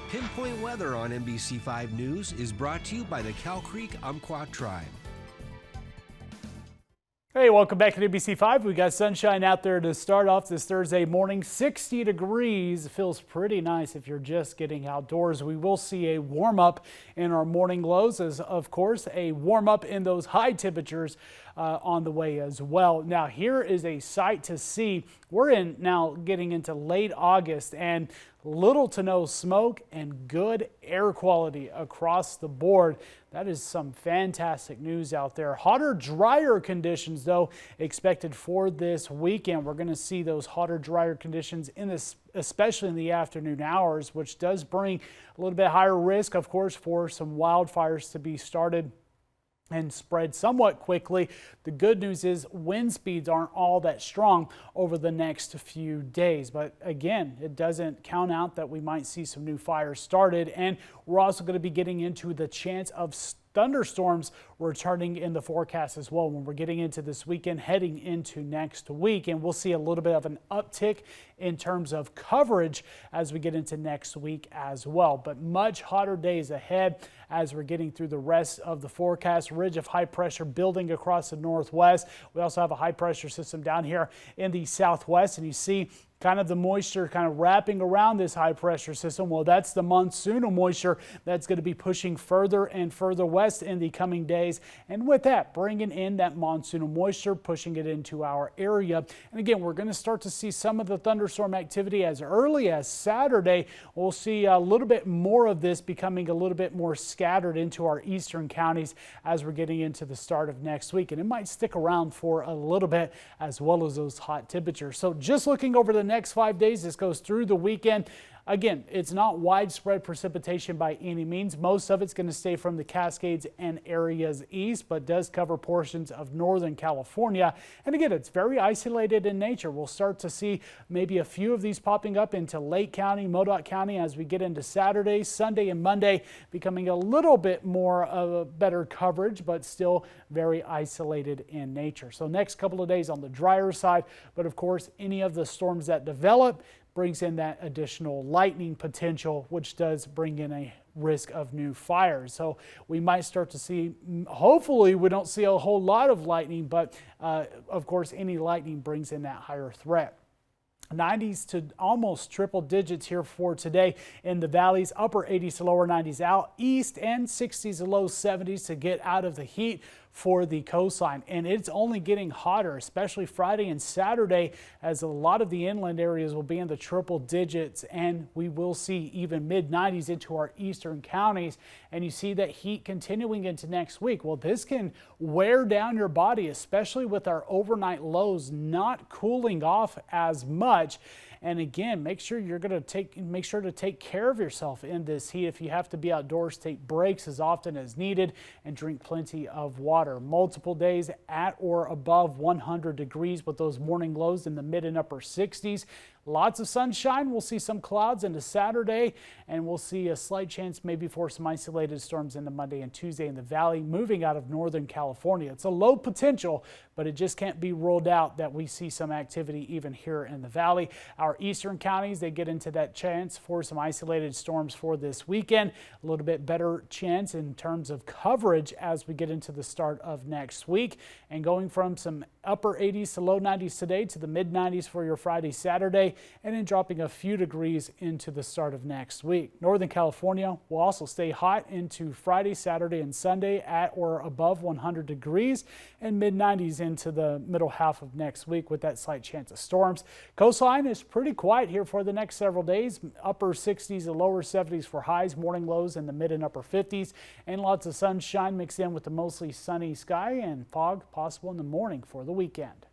Pinpoint Weather on NBC5 News is brought to you by the Cow Creek Umpqua Tribe. Hey, welcome back to NBC5. We got sunshine out there to start off this Thursday morning. 60 degrees. Feels pretty nice if you're just getting outdoors. We will see a warm up in our morning lows, as of course a warm up in those high temperatures on the way as well. Now here is a sight to see. We're now getting into late August and little to no smoke and good air quality across the board. That is some fantastic news out there. Hotter, drier conditions, though, expected for this weekend. We're going to see those hotter, drier conditions in this, especially in the afternoon hours, which does bring a little bit higher risk, of course, for some wildfires to be started and spread somewhat quickly. The good news is wind speeds aren't all that strong over the next few days. But again, it doesn't count out that we might see some new fires started. And we're also going to be getting into the chance of thunderstorms returning in the forecast as well when we're getting into this weekend, heading into next week. And we'll see a little bit of an uptick in terms of coverage as we get into next week as well. But much hotter days ahead as we're getting through the rest of the forecast. Ridge of high pressure building across the northwest. We also have a high pressure system down here in the southwest, and you see kind of the moisture kind of wrapping around this high pressure system. Well, that's the monsoonal moisture that's going to be pushing further and further west in the coming days. And with that, bringing in that monsoonal moisture, pushing it into our area. And again, we're going to start to see some of the thunderstorm activity as early as Saturday. We'll see a little bit more of this becoming a little bit more scattered into our eastern counties as we're getting into the start of next week. And it might stick around for a little bit as well as those hot temperatures. So just looking over the next 5 days, this goes through the weekend. Again, it's not widespread precipitation by any means. Most of it's going to stay from the Cascades and areas east, but does cover portions of Northern California. And again, it's very isolated in nature. We'll start to see maybe a few of these popping up into Lake County, Modoc County as we get into Saturday, Sunday, and Monday, becoming a little bit more of a better coverage, but still very isolated in nature. So next couple of days on the drier side, but of course, any of the storms that develop brings in that additional lightning potential, which does bring in a risk of new fires. So we might start to see, hopefully we don't see a whole lot of lightning, but of course any lightning brings in that higher threat. 90s to almost triple digits here for today in the valleys, upper 80s to lower 90s out east, and 60s to low 70s to get out of the heat for the coastline. And it's only getting hotter, especially Friday and Saturday, as a lot of the inland areas will be in the triple digits, and we will see even mid 90s into our eastern counties. And you see that heat continuing into next week. Well, this can wear down your body, especially with our overnight lows not cooling off as much. And again, make sure to take care of yourself in this heat. If you have to be outdoors, take breaks as often as needed and drink plenty of water. Multiple days at or above 100 degrees with those morning lows in the mid and upper 60s. Lots of sunshine. We'll see some clouds into Saturday, and we'll see a slight chance maybe for some isolated storms into Monday and Tuesday in the valley moving out of Northern California. It's a low potential, but it just can't be ruled out that we see some activity even here in the valley. Our eastern counties, they get into that chance for some isolated storms for this weekend. A little bit better chance in terms of coverage as we get into the start of next week, and going from some upper 80s to low 90s today to the mid 90s for your Friday, Saturday, and then dropping a few degrees into the start of next week. Northern California will also stay hot into Friday, Saturday, and Sunday at or above 100 degrees, and mid 90s into the middle half of next week with that slight chance of storms. Coastline is pretty quiet here for the next several days. Upper 60s to lower 70s for highs, morning lows in the mid and upper 50s, and lots of sunshine mixed in with the mostly sunny sky and fog possible in the morning for the weekend.